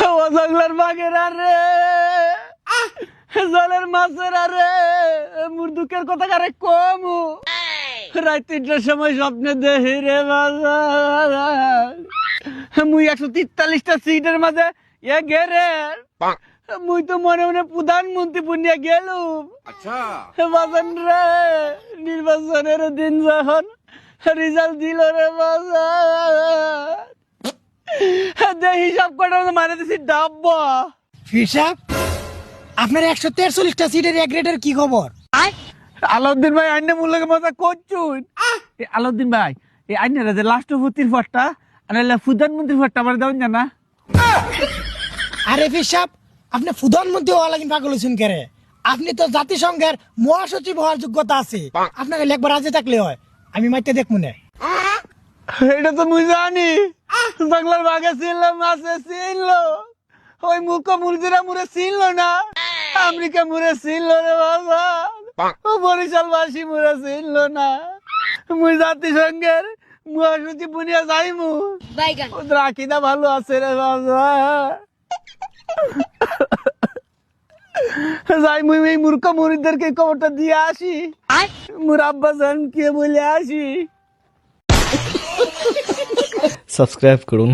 ও জঙ্গলের বাঘের আরে জলের মাছের আরে মোর দুঃখের কথা কারে কমু রাত ৩টার সময় স্বপ্নে দেখি রে বাজার মুই ১৪৩টা সিটের মাঝে এ গেরে মুই তো মনে মনে প্রধানমন্ত্রী পুনিয়া গেলুম। আচ্ছা বাজান রে নির্বাচনের দিন যখন রেজাল্ট দিল রে বাজার দেখি সব কটা মারে দিছি ডাব্বা। হিসাব আপনার ১৪৩টা সিটের এক গ্রেডের কি খবর? আলাউদ্দিন ভাই আইনে মূল্যকে মজা করছুন। আলাউদ্দিন ভাই এই আইনের যে লাস্ট ভর্তির ফটটা আর প্রধানমন্ত্রীর ফটটা আমার দেওয়া জানা। আরে হিসাব আপনি প্রধানমন্ত্রী হওয়া লাগেন পাগল হয়েছেন কেরে? আপনি তো জাতিসংঘের মহাসচিব হওয়ার যোগ্যতা আছে, আপনাকে একবার রাজি থাকলে হয়। আমি মাইতে দেখবো না। এটা তো মুই জানি বাংলার বাঘে ছিলাম মাছে ছিল ওই মুখ মুরগিরা মুড়ে ছিল না আমেরিকা মুড়ে ছিল রে বাবা ও বরিশালবাসী মুড়ে ছিল না মুই জাতিসংঘের মহাসচিব বুনিয়া যাইমু ওদের আকিদা ভালো আছে রে বাবা যাই মুই এই মূর্খ মুড়িদেরকে খবরটা দিয়ে আসি মুর আব্বা জান কে বলে আসি। সাবস্ক্রাইব করুন।